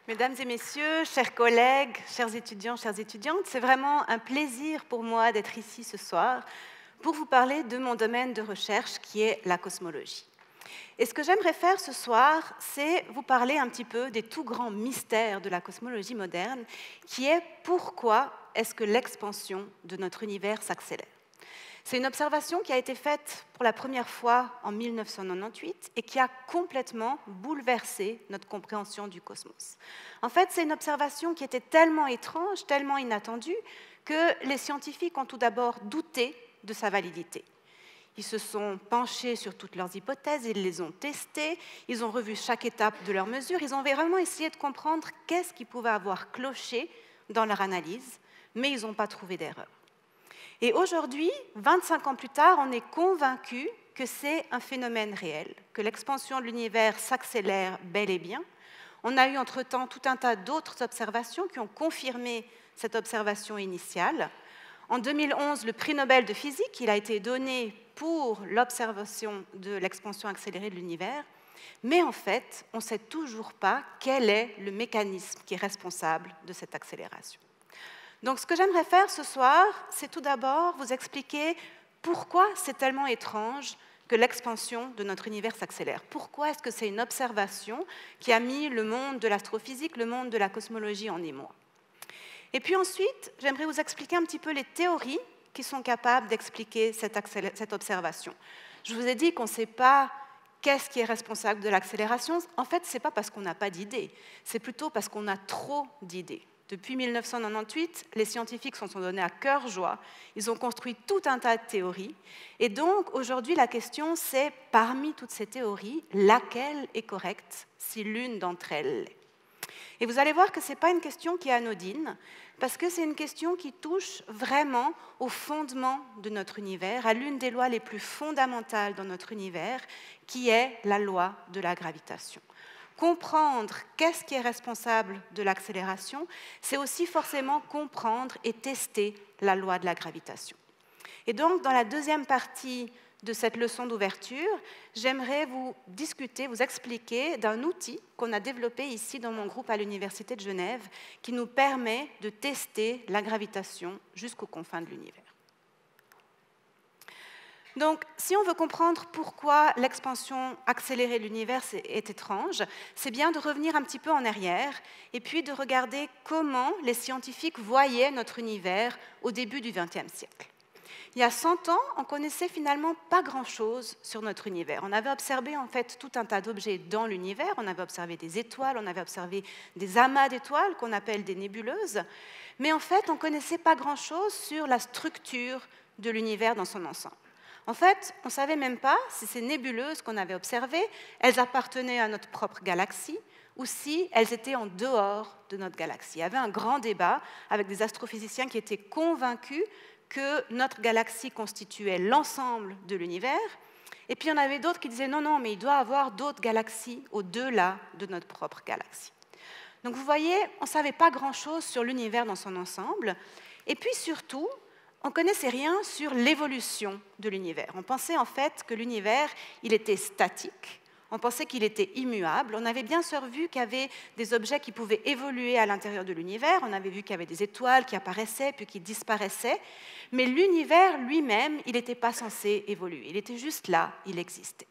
Mesdames et messieurs, chers collègues, chers étudiants, chères étudiantes, c'est vraiment un plaisir pour moi d'être ici ce soir pour vous parler de mon domaine de recherche qui est la cosmologie. Et ce que j'aimerais faire ce soir, c'est vous parler un petit peu des tout grands mystères de la cosmologie moderne, qui est pourquoi est-ce que l'expansion de notre univers s'accélère. C'est une observation qui a été faite pour la première fois en 1998 et qui a complètement bouleversé notre compréhension du cosmos. En fait, c'est une observation qui était tellement étrange, tellement inattendue, que les scientifiques ont tout d'abord douté de sa validité. Ils se sont penchés sur toutes leurs hypothèses, ils les ont testées, ils ont revu chaque étape de leurs mesures, ils ont vraiment essayé de comprendre qu'est-ce qui pouvait avoir cloché dans leur analyse, mais ils n'ont pas trouvé d'erreur. Et aujourd'hui, 25 ans plus tard, on est convaincu que c'est un phénomène réel, que l'expansion de l'univers s'accélère bel et bien. On a eu entre-temps tout un tas d'autres observations qui ont confirmé cette observation initiale. En 2011, le prix Nobel de physique il a été donné pour l'observation de l'expansion accélérée de l'univers, mais en fait, on ne sait toujours pas quel est le mécanisme qui est responsable de cette accélération. Donc, ce que j'aimerais faire ce soir, c'est tout d'abord vous expliquer pourquoi c'est tellement étrange que l'expansion de notre univers s'accélère. Pourquoi est-ce que c'est une observation qui a mis le monde de l'astrophysique, le monde de la cosmologie en émoi. Et puis ensuite, j'aimerais vous expliquer un petit peu les théories qui sont capables d'expliquer cette observation. Je vous ai dit qu'on ne sait pas qu'est-ce qui est responsable de l'accélération. En fait, ce n'est pas parce qu'on n'a pas d'idées, c'est plutôt parce qu'on a trop d'idées. Depuis 1998, les scientifiques s'en sont donnés à cœur joie. Ils ont construit tout un tas de théories. Et donc, aujourd'hui, la question, c'est, parmi toutes ces théories, laquelle est correcte si l'une d'entre elles l'est. Et vous allez voir que ce n'est pas une question qui est anodine, parce que c'est une question qui touche vraiment au fondement de notre univers, à l'une des lois les plus fondamentales dans notre univers, qui est la loi de la gravitation. Comprendre qu'est-ce qui est responsable de l'accélération, c'est aussi forcément comprendre et tester la loi de la gravitation. Et donc, dans la deuxième partie de cette leçon d'ouverture, j'aimerais vous discuter, vous expliquer d'un outil qu'on a développé ici dans mon groupe à l'Université de Genève, qui nous permet de tester la gravitation jusqu'aux confins de l'univers. Donc, si on veut comprendre pourquoi l'expansion accélérée de l'univers est étrange, c'est bien de revenir un petit peu en arrière et puis de regarder comment les scientifiques voyaient notre univers au début du XXe siècle. Il y a 100 ans, on connaissait finalement pas grand-chose sur notre univers. On avait observé en fait tout un tas d'objets dans l'univers, on avait observé des étoiles, on avait observé des amas d'étoiles qu'on appelle des nébuleuses, mais en fait, on connaissait pas grand-chose sur la structure de l'univers dans son ensemble. En fait, on ne savait même pas si ces nébuleuses qu'on avait observées, elles appartenaient à notre propre galaxie ou si elles étaient en dehors de notre galaxie. Il y avait un grand débat avec des astrophysiciens qui étaient convaincus que notre galaxie constituait l'ensemble de l'univers. Et puis il y en avait d'autres qui disaient non, mais il doit y avoir d'autres galaxies au-delà de notre propre galaxie. Donc vous voyez, on ne savait pas grand-chose sur l'univers dans son ensemble. Et puis surtout, on ne connaissait rien sur l'évolution de l'univers. On pensait en fait que l'univers, il était statique, on pensait qu'il était immuable. On avait bien sûr vu qu'il y avait des objets qui pouvaient évoluer à l'intérieur de l'univers. On avait vu qu'il y avait des étoiles qui apparaissaient puis qui disparaissaient. Mais l'univers lui-même, il n'était pas censé évoluer. Il était juste là, il existait.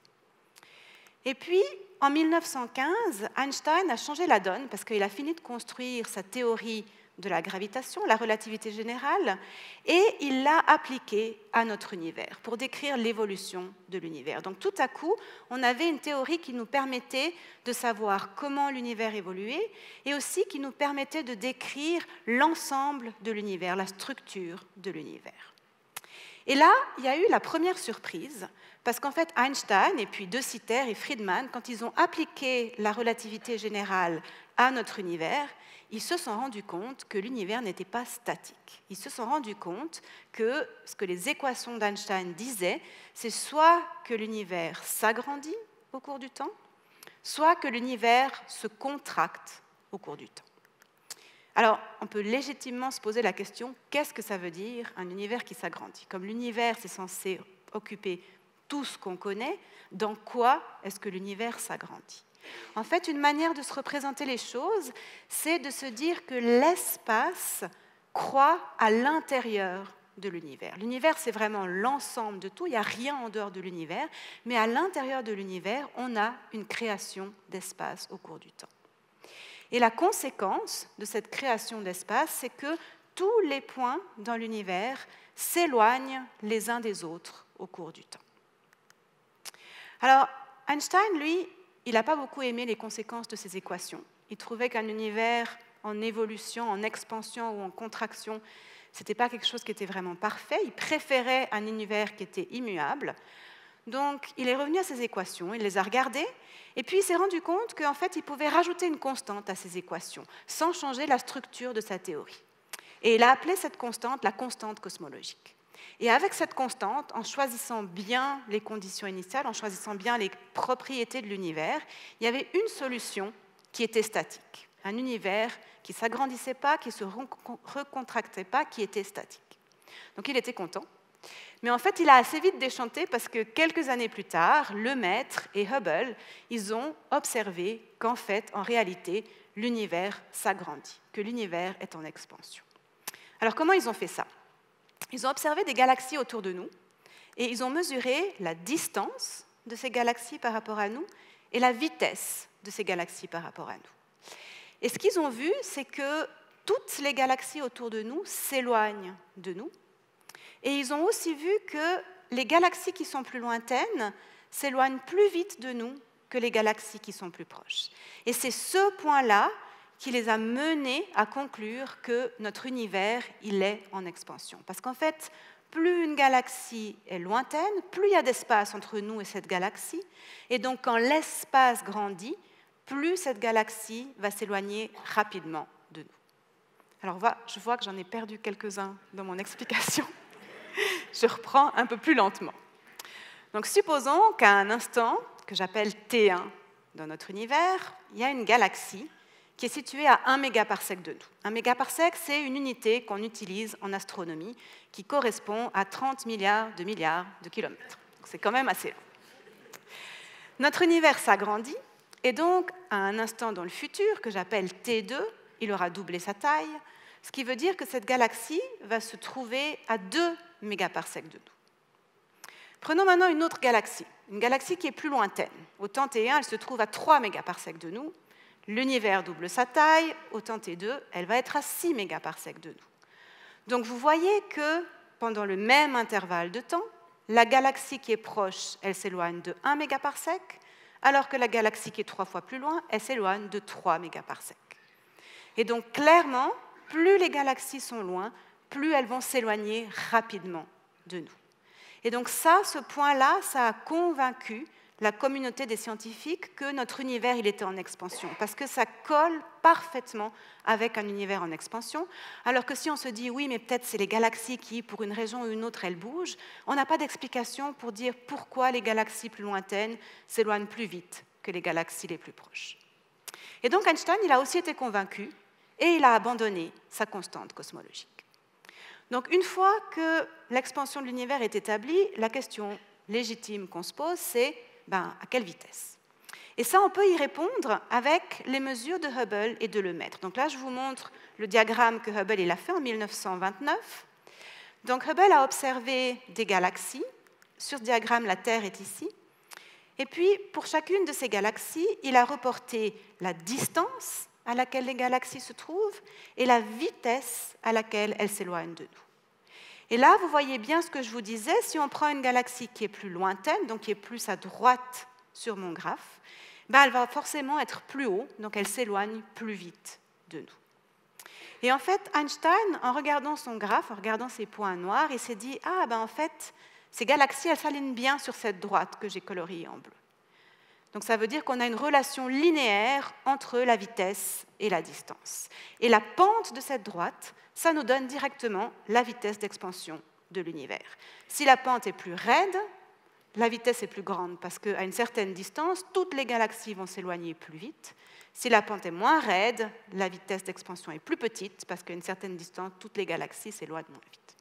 Et puis, en 1915, Einstein a changé la donne parce qu'il a fini de construire sa théorie de la gravitation, la relativité générale, et il l'a appliquée à notre univers pour décrire l'évolution de l'univers. Donc tout à coup, on avait une théorie qui nous permettait de savoir comment l'univers évoluait et aussi qui nous permettait de décrire l'ensemble de l'univers, la structure de l'univers. Et là, il y a eu la première surprise, parce qu'en fait, Einstein, et puis De Sitter et Friedman, quand ils ont appliqué la relativité générale à notre univers, ils se sont rendus compte que l'univers n'était pas statique. Ils se sont rendus compte que ce que les équations d'Einstein disaient, c'est soit que l'univers s'agrandit au cours du temps, soit que l'univers se contracte au cours du temps. Alors, on peut légitimement se poser la question, qu'est-ce que ça veut dire un univers qui s'agrandit? Comme l'univers, c'est censé occuper tout ce qu'on connaît, dans quoi est-ce que l'univers s'agrandit? En fait, une manière de se représenter les choses, c'est de se dire que l'espace croît à l'intérieur de l'univers. L'univers, c'est vraiment l'ensemble de tout, il n'y a rien en dehors de l'univers, mais à l'intérieur de l'univers, on a une création d'espace au cours du temps. Et la conséquence de cette création d'espace, c'est que tous les points dans l'univers s'éloignent les uns des autres au cours du temps. Alors, Einstein, lui, il n'a pas beaucoup aimé les conséquences de ces équations. Il trouvait qu'un univers en évolution, en expansion ou en contraction, ce n'était pas quelque chose qui était vraiment parfait. Il préférait un univers qui était immuable. Donc, il est revenu à ces équations, il les a regardées, et puis il s'est rendu compte qu'en fait, il pouvait rajouter une constante à ces équations, sans changer la structure de sa théorie. Et il a appelé cette constante la constante cosmologique. Et avec cette constante, en choisissant bien les conditions initiales, en choisissant bien les propriétés de l'univers, il y avait une solution qui était statique. Un univers qui ne s'agrandissait pas, qui ne se recontractait pas, qui était statique. Donc il était content. Mais en fait, il a assez vite déchanté parce que quelques années plus tard, Lemaître et Hubble, ils ont observé qu'en fait, en réalité, l'univers s'agrandit, que l'univers est en expansion. Alors comment ils ont fait ça? Ils ont observé des galaxies autour de nous et ils ont mesuré la distance de ces galaxies par rapport à nous et la vitesse de ces galaxies par rapport à nous. Et ce qu'ils ont vu, c'est que toutes les galaxies autour de nous s'éloignent de nous. Et ils ont aussi vu que les galaxies qui sont plus lointaines s'éloignent plus vite de nous que les galaxies qui sont plus proches. Et c'est ce point-là qui les a menés à conclure que notre univers, il est en expansion. Parce qu'en fait, plus une galaxie est lointaine, plus il y a d'espace entre nous et cette galaxie. Et donc, quand l'espace grandit, plus cette galaxie va s'éloigner rapidement de nous. Alors, je vois que j'en ai perdu quelques-uns dans mon explication. Je reprends un peu plus lentement. Donc, supposons qu'à un instant, que j'appelle T1 dans notre univers, il y a une galaxie qui est située à 1 mégaparsec de nous. 1 mégaparsec, c'est une unité qu'on utilise en astronomie qui correspond à 30 milliards de kilomètres. Donc, c'est quand même assez long. Notre univers s'agrandit, et donc, à un instant dans le futur, que j'appelle T2, il aura doublé sa taille, ce qui veut dire que cette galaxie va se trouver à 2 mégaparsecs de nous. Prenons maintenant une autre galaxie, une galaxie qui est plus lointaine. Au temps T1, elle se trouve à 3 mégaparsecs de nous. L'univers double sa taille. Au temps T2, elle va être à 6 mégaparsecs de nous. Donc vous voyez que pendant le même intervalle de temps, la galaxie qui est proche, elle s'éloigne de 1 mégaparsec, alors que la galaxie qui est 3 fois plus loin, elle s'éloigne de 3 mégaparsecs. Et donc clairement, plus les galaxies sont loin, plus elles vont s'éloigner rapidement de nous. Et donc ce point-là, ça a convaincu la communauté des scientifiques que notre univers, il était en expansion, parce que ça colle parfaitement avec un univers en expansion, alors que si on se dit, oui, mais peut-être c'est les galaxies qui, pour une raison ou une autre, elles bougent, on n'a pas d'explication pour dire pourquoi les galaxies plus lointaines s'éloignent plus vite que les galaxies les plus proches. Et donc Einstein, il a aussi été convaincu, et il a abandonné sa constante cosmologique. Donc une fois que l'expansion de l'univers est établie, la question légitime qu'on se pose, c'est à quelle vitesse? Et ça, on peut y répondre avec les mesures de Hubble et de Lemaître. Donc là, je vous montre le diagramme que Hubble il a fait en 1929. Donc Hubble a observé des galaxies. Sur ce diagramme, la Terre est ici. Et puis, pour chacune de ces galaxies, il a reporté la distance à laquelle les galaxies se trouvent et la vitesse à laquelle elles s'éloignent de nous. Et là, vous voyez bien ce que je vous disais, si on prend une galaxie qui est plus lointaine, donc qui est plus à droite sur mon graphe, elle va forcément être plus haut, donc elle s'éloigne plus vite de nous. Et en fait, Einstein, en regardant son graphe, en regardant ces points noirs, il s'est dit, en fait, ces galaxies, elles s'alignent bien sur cette droite que j'ai coloriée en bleu. Donc ça veut dire qu'on a une relation linéaire entre la vitesse et la distance. Et la pente de cette droite, ça nous donne directement la vitesse d'expansion de l'univers. Si la pente est plus raide, la vitesse est plus grande parce qu'à une certaine distance, toutes les galaxies vont s'éloigner plus vite. Si la pente est moins raide, la vitesse d'expansion est plus petite parce qu'à une certaine distance, toutes les galaxies s'éloignent moins vite.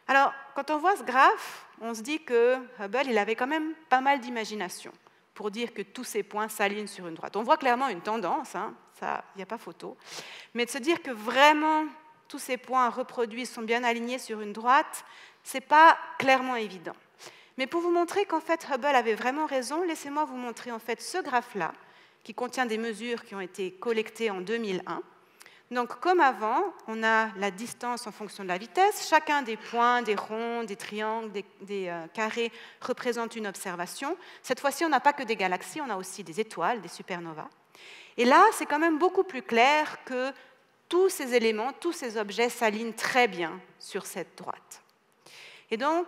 Alors, quand on voit ce graphe, on se dit que Hubble, il avait quand même pas mal d'imagination pour dire que tous ces points s'alignent sur une droite. On voit clairement une tendance, hein, ça, il n'y a pas photo, mais de se dire que vraiment tous ces points reproduits sont bien alignés sur une droite, ce n'est pas clairement évident. Mais pour vous montrer qu'en fait Hubble avait vraiment raison, laissez-moi vous montrer en fait ce graphe-là, qui contient des mesures qui ont été collectées en 2001. Donc, comme avant, on a la distance en fonction de la vitesse. Chacun des points, des ronds, des triangles, des carrés représente une observation. Cette fois-ci, on n'a pas que des galaxies, on a aussi des étoiles, des supernovas. Et là, c'est quand même beaucoup plus clair que tous ces éléments, tous ces objets s'alignent très bien sur cette droite. Et donc,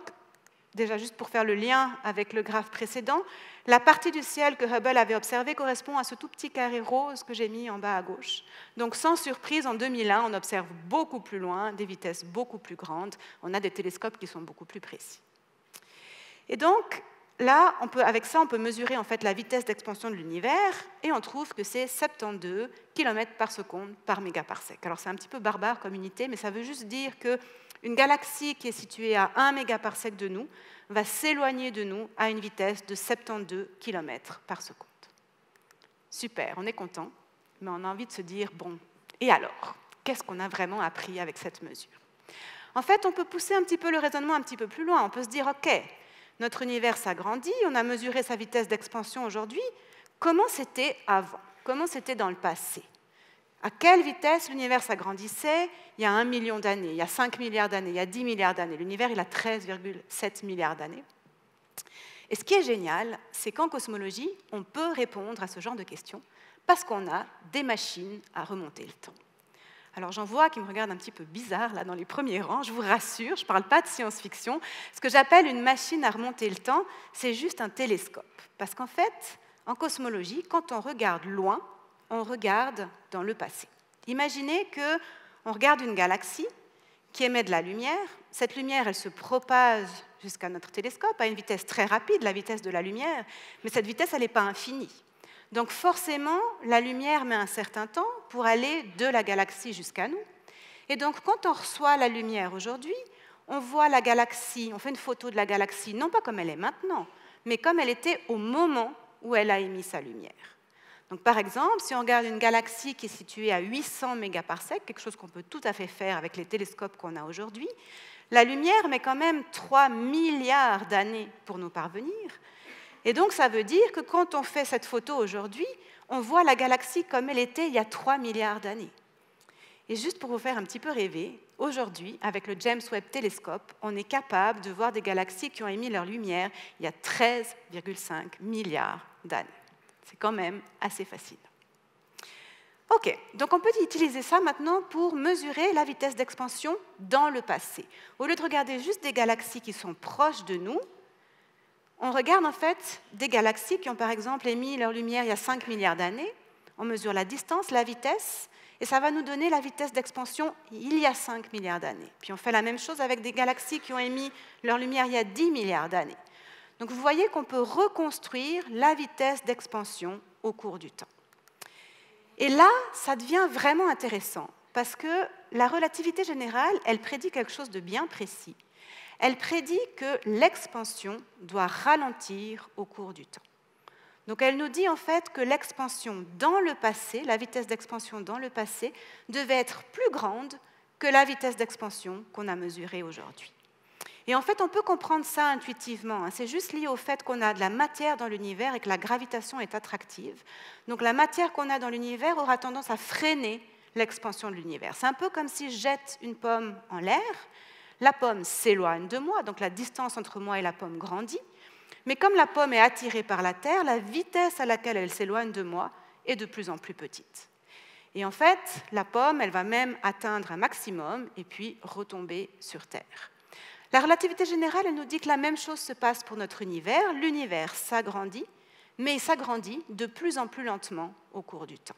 déjà juste pour faire le lien avec le graphe précédent, la partie du ciel que Hubble avait observée correspond à ce tout petit carré rose que j'ai mis en bas à gauche. Donc sans surprise, en 2001, on observe beaucoup plus loin, des vitesses beaucoup plus grandes. On a des télescopes qui sont beaucoup plus précis. Et donc, là, avec ça, on peut mesurer en fait la vitesse d'expansion de l'univers et on trouve que c'est 72 km par seconde par mégaparsec. Alors c'est un petit peu barbare comme unité, mais ça veut juste dire qu'une galaxie qui est située à 1 mégaparsec de nous va s'éloigner de nous à une vitesse de 72 km par seconde. Super, on est content, mais on a envie de se dire, bon, et alors, qu'est-ce qu'on a vraiment appris avec cette mesure? En fait, on peut pousser un petit peu le raisonnement un petit peu plus loin. On peut se dire, OK, notre univers s'agrandit, on a mesuré sa vitesse d'expansion aujourd'hui. Comment c'était avant? Comment c'était dans le passé? À quelle vitesse l'univers s'agrandissait il y a 1 million d'années, il y a 5 milliards d'années, il y a 10 milliards d'années? L'univers, il a 13,7 milliards d'années. Et ce qui est génial, c'est qu'en cosmologie, on peut répondre à ce genre de questions parce qu'on a des machines à remonter le temps. Alors j'en vois qui me regardent un petit peu bizarre là dans les premiers rangs, je vous rassure, je ne parle pas de science-fiction. Ce que j'appelle une machine à remonter le temps, c'est juste un télescope. Parce qu'en fait, en cosmologie, quand on regarde loin, on regarde dans le passé. Imaginez qu'on regarde une galaxie qui émet de la lumière. Cette lumière, elle se propage jusqu'à notre télescope à une vitesse très rapide, la vitesse de la lumière, mais cette vitesse, elle n'est pas infinie. Donc forcément, la lumière met un certain temps pour aller de la galaxie jusqu'à nous. Et donc quand on reçoit la lumière aujourd'hui, on voit la galaxie, on fait une photo de la galaxie, non pas comme elle est maintenant, mais comme elle était au moment où elle a émis sa lumière. Donc, par exemple, si on regarde une galaxie qui est située à 800 mégaparsecs, quelque chose qu'on peut tout à fait faire avec les télescopes qu'on a aujourd'hui, la lumière met quand même 3 milliards d'années pour nous parvenir. Et donc, ça veut dire que quand on fait cette photo aujourd'hui, on voit la galaxie comme elle était il y a 3 milliards d'années. Et juste pour vous faire un petit peu rêver, aujourd'hui, avec le James Webb Telescope, on est capable de voir des galaxies qui ont émis leur lumière il y a 13,5 milliards d'années. C'est quand même assez facile. OK, donc on peut utiliser ça maintenant pour mesurer la vitesse d'expansion dans le passé. Au lieu de regarder juste des galaxies qui sont proches de nous, on regarde en fait des galaxies qui ont par exemple émis leur lumière il y a 5 milliards d'années. On mesure la distance, la vitesse, et ça va nous donner la vitesse d'expansion il y a 5 milliards d'années. Puis on fait la même chose avec des galaxies qui ont émis leur lumière il y a 10 milliards d'années. Donc vous voyez qu'on peut reconstruire la vitesse d'expansion au cours du temps. Et là, ça devient vraiment intéressant, parce que la relativité générale, elle prédit quelque chose de bien précis. Elle prédit que l'expansion doit ralentir au cours du temps. Donc elle nous dit en fait que l'expansion dans le passé, la vitesse d'expansion dans le passé, devait être plus grande que la vitesse d'expansion qu'on a mesurée aujourd'hui. Et en fait, on peut comprendre ça intuitivement. C'est juste lié au fait qu'on a de la matière dans l'univers et que la gravitation est attractive. Donc la matière qu'on a dans l'univers aura tendance à freiner l'expansion de l'univers. C'est un peu comme si je jette une pomme en l'air. La pomme s'éloigne de moi, donc la distance entre moi et la pomme grandit. Mais comme la pomme est attirée par la Terre, la vitesse à laquelle elle s'éloigne de moi est de plus en plus petite. Et en fait, la pomme, elle va même atteindre un maximum et puis retomber sur Terre. La relativité générale, elle nous dit que la même chose se passe pour notre univers. L'univers s'agrandit, mais il s'agrandit de plus en plus lentement au cours du temps.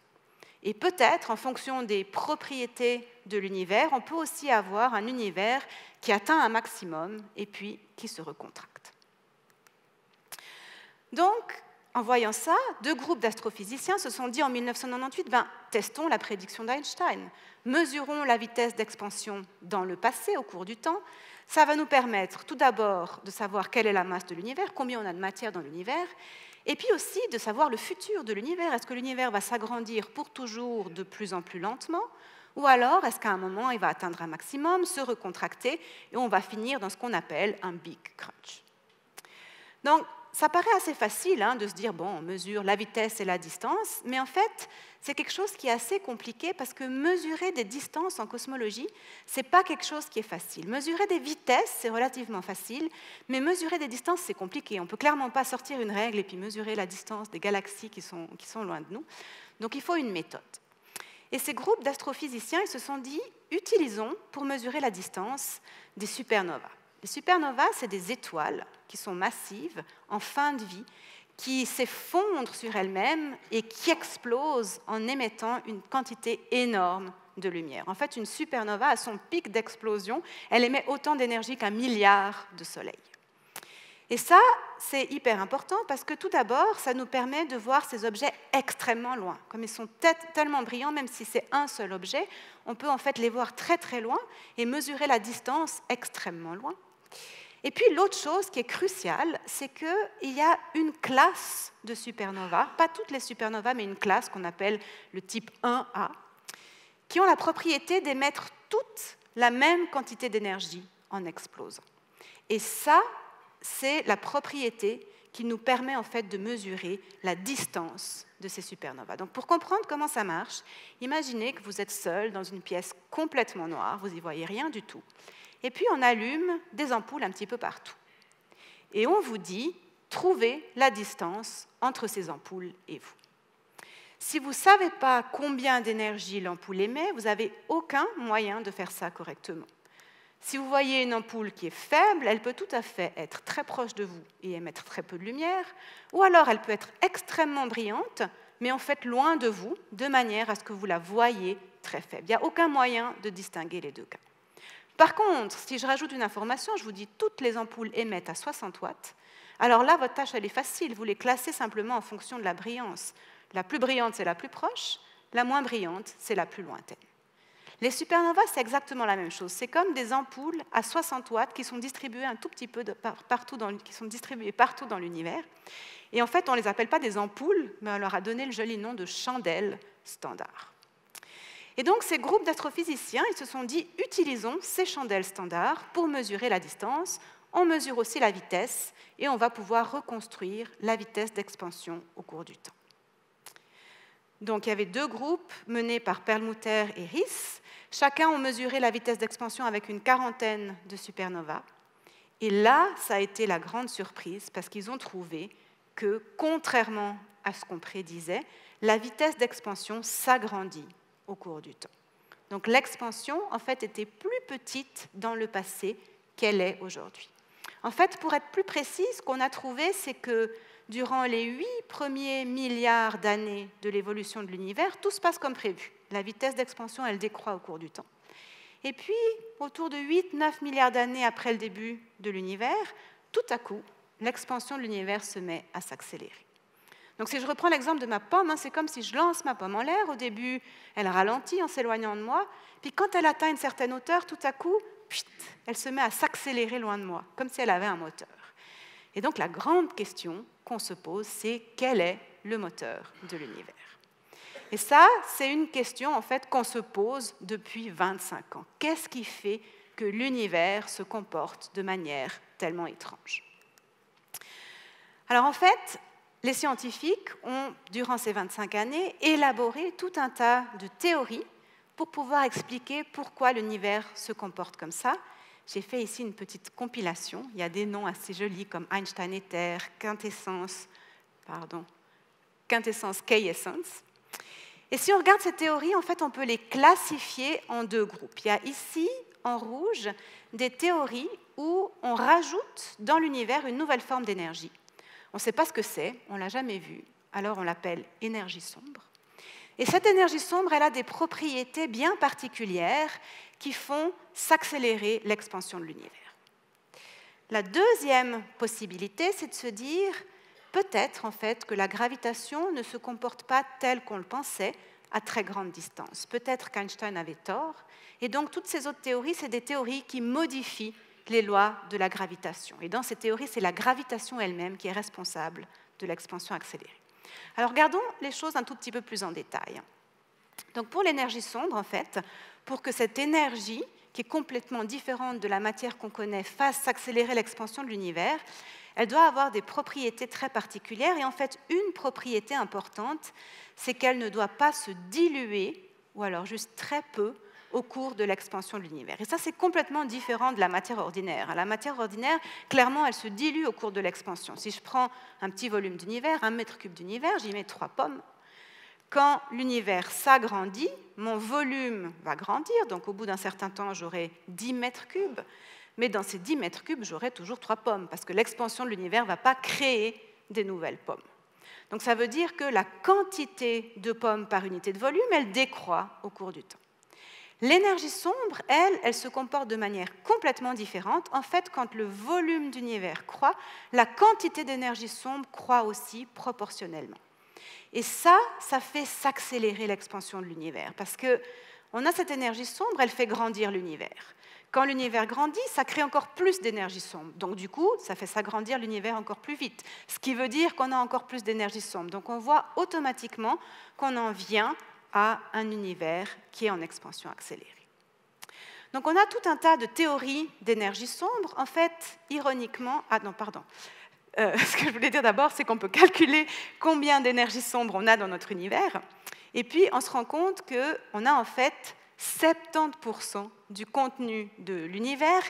Et peut-être, en fonction des propriétés de l'univers, on peut aussi avoir un univers qui atteint un maximum et puis qui se recontracte. Donc, en voyant ça, 2 groupes d'astrophysiciens se sont dit en 1998, testons la prédiction d'Einstein. Mesurons la vitesse d'expansion dans le passé, au cours du temps. Ça va nous permettre tout d'abord de savoir quelle est la masse de l'univers, combien on a de matière dans l'univers, et puis aussi de savoir le futur de l'univers. Est-ce que l'univers va s'agrandir pour toujours de plus en plus lentement, ou alors est-ce qu'à un moment il va atteindre un maximum, se recontracter, et on va finir dans ce qu'on appelle un Big Crunch. Donc, ça paraît assez facile de se dire, bon, on mesure la vitesse et la distance, mais en fait, c'est quelque chose qui est assez compliqué parce que mesurer des distances en cosmologie, ce n'est pas quelque chose qui est facile. Mesurer des vitesses, c'est relativement facile, mais mesurer des distances, c'est compliqué. On ne peut clairement pas sortir une règle et puis mesurer la distance des galaxies qui sont loin de nous. Donc, il faut une méthode. Et ces groupes d'astrophysiciens, ils se sont dit, utilisons pour mesurer la distance des supernovas. Les supernovas, c'est des étoiles qui sont massives, en fin de vie, qui s'effondrent sur elles-mêmes et qui explosent en émettant une quantité énorme de lumière. En fait, une supernova, à son pic d'explosion, elle émet autant d'énergie qu'un milliard de soleils. Et ça, c'est hyper important parce que tout d'abord, ça nous permet de voir ces objets extrêmement loin. Comme ils sont tellement brillants, même si c'est un seul objet, on peut en fait les voir très très loin et mesurer la distance extrêmement loin. Et puis l'autre chose qui est cruciale, c'est qu'il y a une classe de supernovas, pas toutes les supernovas, mais une classe qu'on appelle le type 1A, qui ont la propriété d'émettre toute la même quantité d'énergie en explosant. Et ça, c'est la propriété qui nous permet en fait de mesurer la distance de ces supernovas. Donc pour comprendre comment ça marche, imaginez que vous êtes seul dans une pièce complètement noire, vous n'y voyez rien du tout. Et puis on allume des ampoules un petit peu partout. Et on vous dit, trouvez la distance entre ces ampoules et vous. Si vous ne savez pas combien d'énergie l'ampoule émet, vous n'avez aucun moyen de faire ça correctement. Si vous voyez une ampoule qui est faible, elle peut tout à fait être très proche de vous et émettre très peu de lumière, ou alors elle peut être extrêmement brillante, mais en fait loin de vous, de manière à ce que vous la voyez très faible. Il n'y a aucun moyen de distinguer les deux cas. Par contre, si je rajoute une information, je vous dis toutes les ampoules émettent à 60 watts, alors là, votre tâche, elle est facile. Vous les classez simplement en fonction de la brillance. La plus brillante, c'est la plus proche. La moins brillante, c'est la plus lointaine. Les supernovas, c'est exactement la même chose. C'est comme des ampoules à 60 watts qui sont distribuées un tout petit peu partout dans l'univers. Et en fait, on ne les appelle pas des ampoules, mais on leur a donné le joli nom de chandelles standards. Et donc, ces groupes d'astrophysiciens, ils se sont dit, utilisons ces chandelles standards pour mesurer la distance. On mesure aussi la vitesse et on va pouvoir reconstruire la vitesse d'expansion au cours du temps. Donc, il y avait deux groupes menés par Perlmutter et Riss. Chacun ont mesuré la vitesse d'expansion avec une quarantaine de supernovas. Et là, ça a été la grande surprise parce qu'ils ont trouvé que, contrairement à ce qu'on prédisait, la vitesse d'expansion s'agrandit au cours du temps. Donc l'expansion, en fait, était plus petite dans le passé qu'elle est aujourd'hui. En fait, pour être plus précis, ce qu'on a trouvé, c'est que durant les 8 premiers milliards d'années de l'évolution de l'univers, tout se passe comme prévu. La vitesse d'expansion, elle décroît au cours du temps. Et puis, autour de 8-9 milliards d'années après le début de l'univers, tout à coup, l'expansion de l'univers se met à s'accélérer. Donc si je reprends l'exemple de ma pomme, c'est comme si je lance ma pomme en l'air. Au début, elle ralentit en s'éloignant de moi. Puis quand elle atteint une certaine hauteur, tout à coup, elle se met à s'accélérer loin de moi, comme si elle avait un moteur. Et donc la grande question qu'on se pose, c'est quel est le moteur de l'univers? Et ça, c'est une question en fait qu'on se pose depuis 25 ans. Qu'est-ce qui fait que l'univers se comporte de manière tellement étrange? Alors en fait, les scientifiques ont, durant ces 25 années, élaboré tout un tas de théories pour pouvoir expliquer pourquoi l'univers se comporte comme ça. J'ai fait ici une petite compilation. Il y a des noms assez jolis comme Einstein Ether, quintessence K-essence. Et si on regarde ces théories, en fait, on peut les classifier en deux groupes. Il y a ici, en rouge, des théories où on rajoute dans l'univers une nouvelle forme d'énergie. On ne sait pas ce que c'est, on ne l'a jamais vu, alors on l'appelle énergie sombre. Et cette énergie sombre, elle a des propriétés bien particulières qui font s'accélérer l'expansion de l'univers. La deuxième possibilité, c'est de se dire peut-être en fait que la gravitation ne se comporte pas telle qu'on le pensait, à très grande distance. Peut-être qu'Einstein avait tort, et donc toutes ces autres théories, c'est des théories qui modifient les lois de la gravitation. Et dans ces théories, c'est la gravitation elle-même qui est responsable de l'expansion accélérée. Alors regardons les choses un tout petit peu plus en détail. Donc pour l'énergie sombre, en fait, pour que cette énergie, qui est complètement différente de la matière qu'on connaît, fasse s'accélérer l'expansion de l'univers, elle doit avoir des propriétés très particulières. Et en fait, une propriété importante, c'est qu'elle ne doit pas se diluer, ou alors juste très peu, au cours de l'expansion de l'univers. Et ça, c'est complètement différent de la matière ordinaire. La matière ordinaire, clairement, elle se dilue au cours de l'expansion. Si je prends un petit volume d'univers, 1 mètre cube d'univers, j'y mets 3 pommes. Quand l'univers s'agrandit, mon volume va grandir, donc au bout d'un certain temps, j'aurai 10 mètres cubes, mais dans ces 10 mètres cubes, j'aurai toujours 3 pommes, parce que l'expansion de l'univers ne va pas créer des nouvelles pommes. Donc ça veut dire que la quantité de pommes par unité de volume, elle décroît au cours du temps. L'énergie sombre, elle se comporte de manière complètement différente. En fait, quand le volume d'univers croît, la quantité d'énergie sombre croît aussi proportionnellement. Et ça fait s'accélérer l'expansion de l'univers, parce qu'on a cette énergie sombre, elle fait grandir l'univers. Quand l'univers grandit, ça crée encore plus d'énergie sombre. Donc du coup, ça fait s'agrandir l'univers encore plus vite, ce qui veut dire qu'on a encore plus d'énergie sombre. Donc on voit automatiquement qu'on en vient à un univers qui est en expansion accélérée. Donc on a tout un tas de théories d'énergie sombre. En fait, ironiquement... ce que je voulais dire d'abord, c'est qu'on peut calculer combien d'énergie sombre on a dans notre univers. Et puis, on se rend compte qu'on a en fait 70% du contenu de l'univers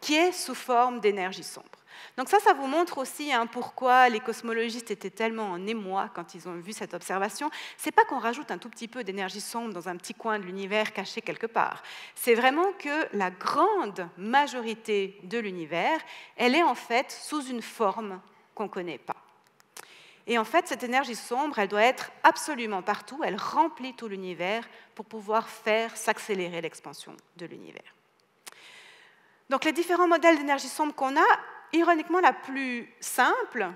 qui est sous forme d'énergie sombre. Donc ça vous montre aussi pourquoi les cosmologistes étaient tellement en émoi quand ils ont vu cette observation. Ce n'est pas qu'on rajoute un tout petit peu d'énergie sombre dans un petit coin de l'univers caché quelque part. C'est vraiment que la grande majorité de l'univers, elle est en fait sous une forme qu'on ne connaît pas. Et en fait, cette énergie sombre, elle doit être absolument partout, elle remplit tout l'univers pour pouvoir faire s'accélérer l'expansion de l'univers. Donc les différents modèles d'énergie sombre qu'on a, ironiquement, la plus simple,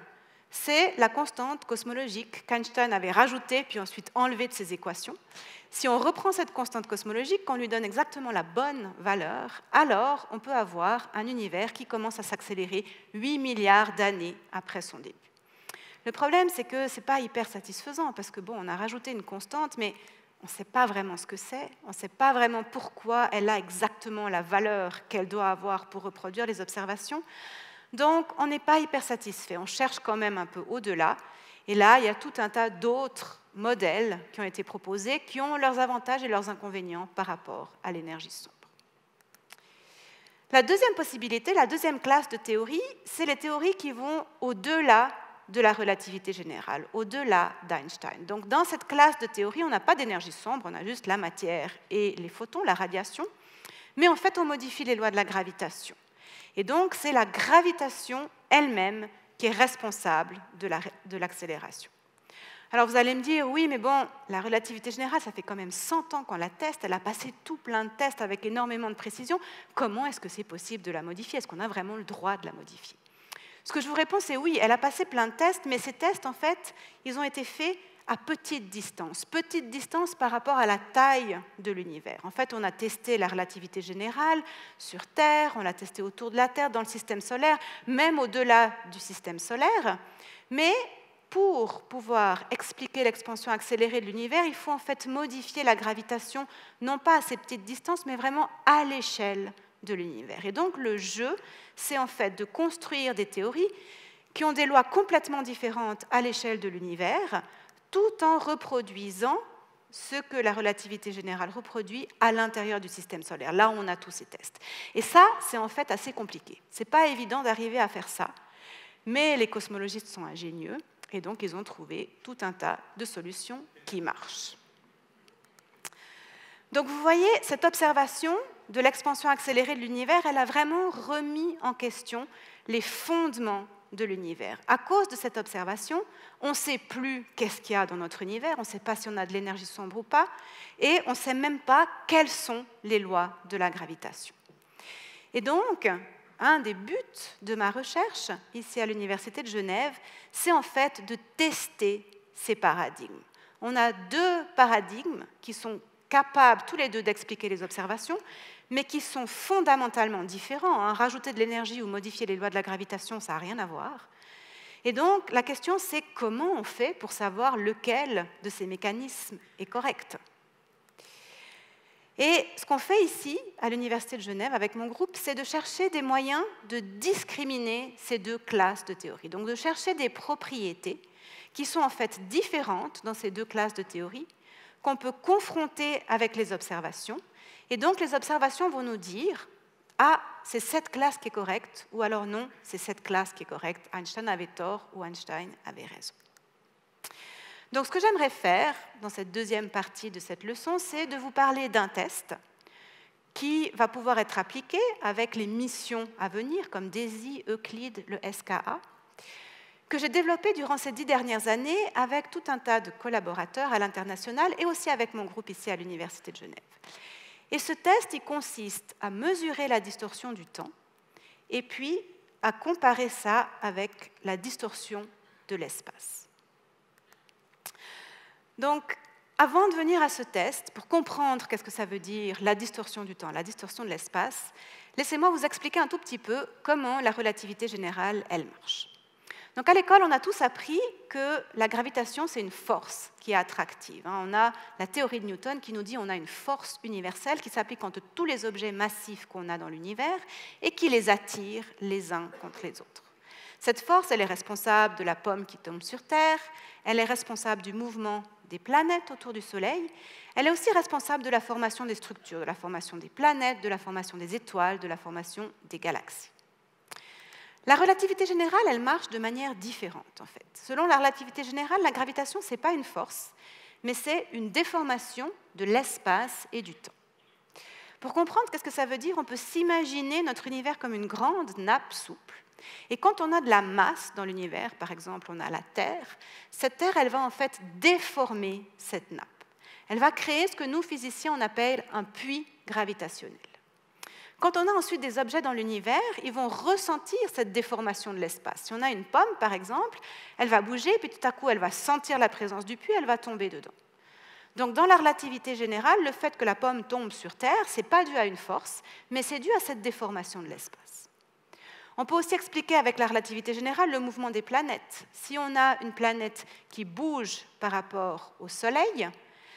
c'est la constante cosmologique qu'Einstein avait rajoutée puis ensuite enlevée de ses équations. Si on reprend cette constante cosmologique, qu'on lui donne exactement la bonne valeur, alors on peut avoir un univers qui commence à s'accélérer 8 milliards d'années après son début. Le problème, c'est que ce n'est pas hyper satisfaisant, parce que on a rajouté une constante, mais on ne sait pas vraiment ce que c'est, on ne sait pas vraiment pourquoi elle a exactement la valeur qu'elle doit avoir pour reproduire les observations. Donc, on n'est pas hyper satisfait, on cherche quand même un peu au-delà. Et là, il y a tout un tas d'autres modèles qui ont été proposés, qui ont leurs avantages et leurs inconvénients par rapport à l'énergie sombre. La deuxième possibilité, la deuxième classe de théories, c'est les théories qui vont au-delà de la relativité générale, au-delà d'Einstein. Donc, dans cette classe de théories, on n'a pas d'énergie sombre, on a juste la matière et les photons, la radiation, mais en fait, on modifie les lois de la gravitation. Et donc, c'est la gravitation elle-même qui est responsable de l'accélération. Alors, vous allez me dire, oui, mais la relativité générale, ça fait quand même 100 ans qu'on la teste, elle a passé tout plein de tests avec énormément de précision. Comment est-ce que c'est possible de la modifier? Est-ce qu'on a vraiment le droit de la modifier? Ce que je vous réponds, c'est oui, elle a passé plein de tests, mais ces tests, en fait, ils ont été faits à petite distance par rapport à la taille de l'univers. En fait, on a testé la relativité générale sur Terre, on l'a testé autour de la Terre, dans le système solaire, même au-delà du système solaire. Mais pour pouvoir expliquer l'expansion accélérée de l'univers, il faut en fait modifier la gravitation, non pas à ces petites distances, mais vraiment à l'échelle de l'univers. Et donc, le jeu, c'est en fait de construire des théories qui ont des lois complètement différentes à l'échelle de l'univers, tout en reproduisant ce que la relativité générale reproduit à l'intérieur du système solaire, là où on a tous ces tests. Et ça, c'est en fait assez compliqué. Ce n'est pas évident d'arriver à faire ça, mais les cosmologistes sont ingénieux, et donc ils ont trouvé tout un tas de solutions qui marchent. Donc vous voyez, cette observation de l'expansion accélérée de l'univers, elle a vraiment remis en question les fondements de l'univers. À cause de cette observation, on ne sait plus qu'est-ce qu'il y a dans notre univers, on ne sait pas si on a de l'énergie sombre ou pas, et on ne sait même pas quelles sont les lois de la gravitation. Et donc, un des buts de ma recherche, ici à l'Université de Genève, c'est en fait de tester ces paradigmes. On a deux paradigmes qui sont capables tous les deux d'expliquer les observations, mais qui sont fondamentalement différents. Hein. Rajouter de l'énergie ou modifier les lois de la gravitation, ça n'a rien à voir. Et donc, la question, c'est comment on fait pour savoir lequel de ces mécanismes est correct. Et ce qu'on fait ici, à l'Université de Genève, avec mon groupe, c'est de chercher des moyens de discriminer ces deux classes de théorie. Donc, de chercher des propriétés qui sont en fait différentes dans ces deux classes de théorie, qu'on peut confronter avec les observations. Et donc, les observations vont nous dire « Ah, c'est cette classe qui est correcte » ou alors « Non, c'est cette classe qui est correcte. Einstein avait tort ou Einstein avait raison. » Donc, ce que j'aimerais faire dans cette deuxième partie de cette leçon, c'est de vous parler d'un test qui va pouvoir être appliqué avec les missions à venir, comme DESI, Euclide, le SKA, que j'ai développé durant ces 10 dernières années avec tout un tas de collaborateurs à l'international et aussi avec mon groupe ici à l'Université de Genève. Et ce test, il consiste à mesurer la distorsion du temps et puis à comparer ça avec la distorsion de l'espace. Donc, avant de venir à ce test, pour comprendre qu'est-ce que ça veut dire la distorsion du temps, la distorsion de l'espace, laissez-moi vous expliquer un tout petit peu comment la relativité générale, elle marche. Donc à l'école, on a tous appris que la gravitation, c'est une force qui est attractive. On a la théorie de Newton qui nous dit qu'on a une force universelle qui s'applique entre tous les objets massifs qu'on a dans l'univers et qui les attire les uns contre les autres. Cette force, elle est responsable de la pomme qui tombe sur Terre, elle est responsable du mouvement des planètes autour du Soleil, elle est aussi responsable de la formation des structures, de la formation des planètes, de la formation des étoiles, de la formation des galaxies. La relativité générale, elle marche de manière différente, en fait. Selon la relativité générale, la gravitation, ce n'est pas une force, mais c'est une déformation de l'espace et du temps. Pour comprendre qu'est-ce que ça veut dire, on peut s'imaginer notre univers comme une grande nappe souple. Et quand on a de la masse dans l'univers, par exemple, on a la Terre, cette Terre, elle va en fait déformer cette nappe. Elle va créer ce que nous, physiciens, on appelle un puits gravitationnel. Quand on a ensuite des objets dans l'univers, ils vont ressentir cette déformation de l'espace. Si on a une pomme, par exemple, elle va bouger, puis tout à coup, elle va sentir la présence du puits, elle va tomber dedans. Donc, dans la relativité générale, le fait que la pomme tombe sur Terre, ce n'est pas dû à une force, mais c'est dû à cette déformation de l'espace. On peut aussi expliquer avec la relativité générale le mouvement des planètes. Si on a une planète qui bouge par rapport au Soleil,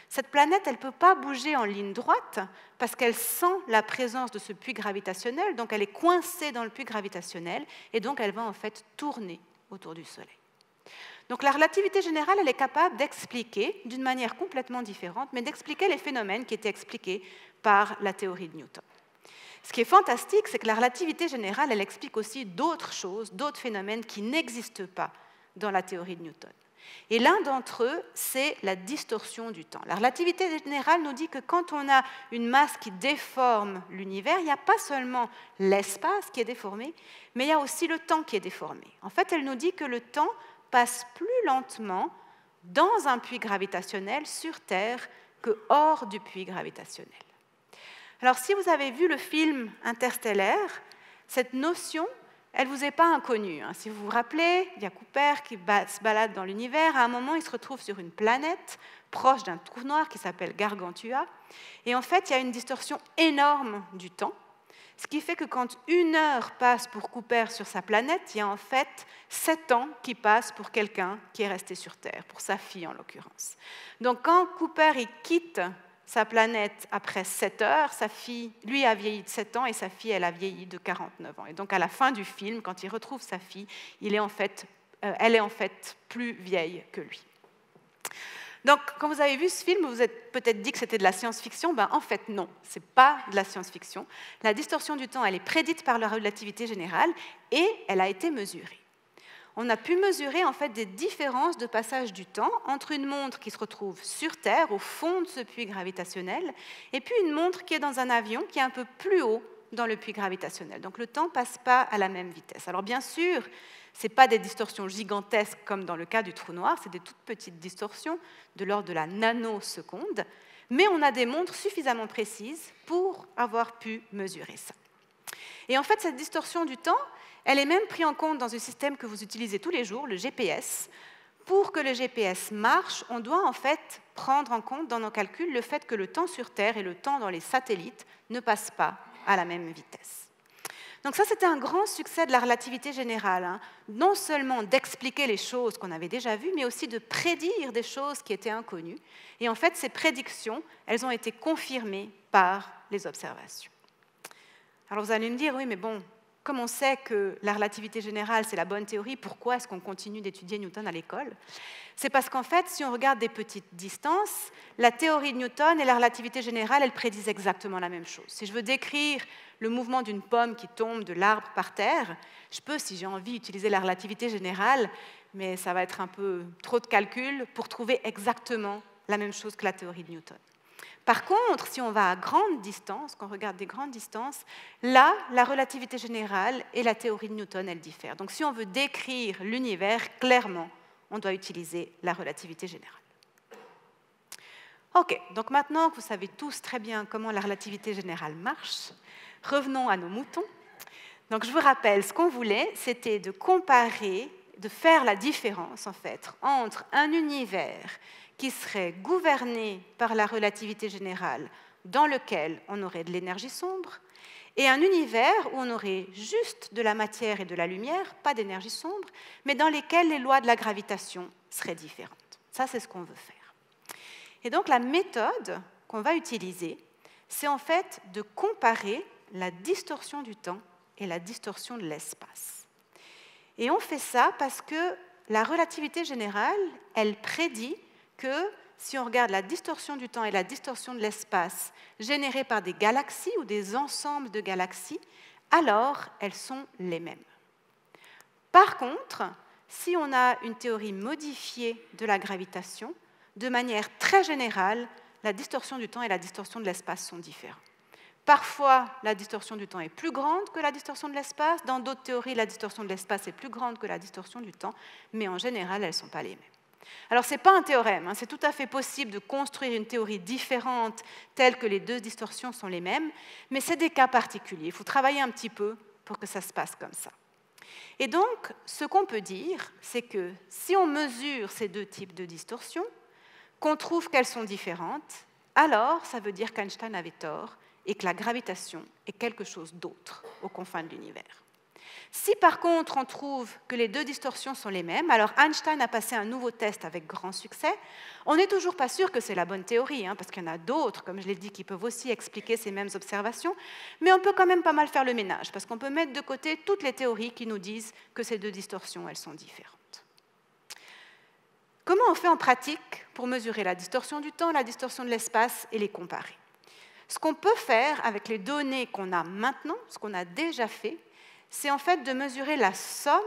cette planète, elle ne peut pas bouger en ligne droite parce qu'elle sent la présence de ce puits gravitationnel, donc elle est coincée dans le puits gravitationnel et donc elle va en fait tourner autour du Soleil. Donc la relativité générale, elle est capable d'expliquer, d'une manière complètement différente, mais d'expliquer les phénomènes qui étaient expliqués par la théorie de Newton. Ce qui est fantastique, c'est que la relativité générale, elle explique aussi d'autres choses, d'autres phénomènes qui n'existent pas dans la théorie de Newton. Et l'un d'entre eux, c'est la distorsion du temps. La relativité générale nous dit que quand on a une masse qui déforme l'univers, il n'y a pas seulement l'espace qui est déformé, mais il y a aussi le temps qui est déformé. En fait, elle nous dit que le temps passe plus lentement dans un puits gravitationnel sur Terre que hors du puits gravitationnel. Alors, si vous avez vu le film Interstellaire, cette notion, elle ne vous est pas inconnue. Si vous vous rappelez, il y a Cooper qui se balade dans l'univers. À un moment, il se retrouve sur une planète proche d'un trou noir qui s'appelle Gargantua. Et en fait, il y a une distorsion énorme du temps, ce qui fait que quand 1 heure passe pour Cooper sur sa planète, il y a en fait 7 ans qui passent pour quelqu'un qui est resté sur Terre, pour sa fille en l'occurrence. Donc, quand Cooper il quitte sa planète après 7 heures, sa fille, lui a vieilli de 7 ans et sa fille, elle a vieilli de 49 ans. Et donc à la fin du film, quand il retrouve sa fille, elle est en fait plus vieille que lui. Donc quand vous avez vu ce film, vous vous êtes peut-être dit que c'était de la science-fiction. En fait non, ce n'est pas de la science-fiction. La distorsion du temps, elle est prédite par la relativité générale et elle a été mesurée. On a pu mesurer en fait des différences de passage du temps entre une montre qui se retrouve sur Terre, au fond de ce puits gravitationnel, et puis une montre qui est dans un avion qui est un peu plus haut dans le puits gravitationnel. Donc le temps ne passe pas à la même vitesse. Alors bien sûr, ce n'est pas des distorsions gigantesques comme dans le cas du trou noir, c'est des toutes petites distorsions de l'ordre de la nanoseconde, mais on a des montres suffisamment précises pour avoir pu mesurer ça. Et en fait, cette distorsion du temps, elle est même prise en compte dans un système que vous utilisez tous les jours, le GPS, Pour que le GPS marche, on doit en fait prendre en compte dans nos calculs le fait que le temps sur Terre et le temps dans les satellites ne passent pas à la même vitesse. Donc ça, c'était un grand succès de la relativité générale, hein. Non seulement d'expliquer les choses qu'on avait déjà vues, mais aussi de prédire des choses qui étaient inconnues. Et en fait, ces prédictions, elles ont été confirmées par les observations. Alors vous allez me dire, oui, mais bon, comme on sait que la relativité générale, c'est la bonne théorie, pourquoi est-ce qu'on continue d'étudier Newton à l'école? C'est parce qu'en fait, si on regarde des petites distances, la théorie de Newton et la relativité générale, elles prédisent exactement la même chose. Si je veux décrire le mouvement d'une pomme qui tombe de l'arbre par terre, je peux, si j'ai envie, utiliser la relativité générale, mais ça va être un peu trop de calcul pour trouver exactement la même chose que la théorie de Newton. Par contre, si on va à grande distance, quand on regarde des grandes distances, là, la relativité générale et la théorie de Newton, elles diffèrent. Donc si on veut décrire l'univers, clairement, on doit utiliser la relativité générale. OK, donc maintenant que vous savez tous très bien comment la relativité générale marche, revenons à nos moutons. Donc je vous rappelle, ce qu'on voulait, c'était de comparer, de faire la différence, en fait, entre un univers qui serait gouverné par la relativité générale, dans lequel on aurait de l'énergie sombre, et un univers où on aurait juste de la matière et de la lumière, pas d'énergie sombre, mais dans lesquels les lois de la gravitation seraient différentes. Ça, c'est ce qu'on veut faire. Et donc, la méthode qu'on va utiliser, c'est en fait de comparer la distorsion du temps et la distorsion de l'espace. Et on fait ça parce que la relativité générale, elle prédit que si on regarde la distorsion du temps et la distorsion de l'espace générées par des galaxies ou des ensembles de galaxies, alors elles sont les mêmes. Par contre, si on a une théorie modifiée de la gravitation, de manière très générale, la distorsion du temps et la distorsion de l'espace sont différentes. Parfois, la distorsion du temps est plus grande que la distorsion de l'espace. Dans d'autres théories, la distorsion de l'espace est plus grande que la distorsion du temps, mais en général, elles ne sont pas les mêmes. Alors, ce n'est pas un théorème, hein. C'est tout à fait possible de construire une théorie différente telle que les deux distorsions sont les mêmes, mais c'est des cas particuliers. Il faut travailler un petit peu pour que ça se passe comme ça. Et donc, ce qu'on peut dire, c'est que si on mesure ces deux types de distorsions, qu'on trouve qu'elles sont différentes, alors ça veut dire qu'Einstein avait tort et que la gravitation est quelque chose d'autre aux confins de l'univers. Si par contre on trouve que les deux distorsions sont les mêmes, alors Einstein a passé un nouveau test avec grand succès. On n'est toujours pas sûr que c'est la bonne théorie, hein, parce qu'il y en a d'autres, comme je l'ai dit, qui peuvent aussi expliquer ces mêmes observations, mais on peut quand même pas mal faire le ménage, parce qu'on peut mettre de côté toutes les théories qui nous disent que ces deux distorsions, elles sont différentes. Comment on fait en pratique pour mesurer la distorsion du temps, la distorsion de l'espace et les comparer? Ce qu'on peut faire avec les données qu'on a maintenant, ce qu'on a déjà fait, c'est en fait de mesurer la somme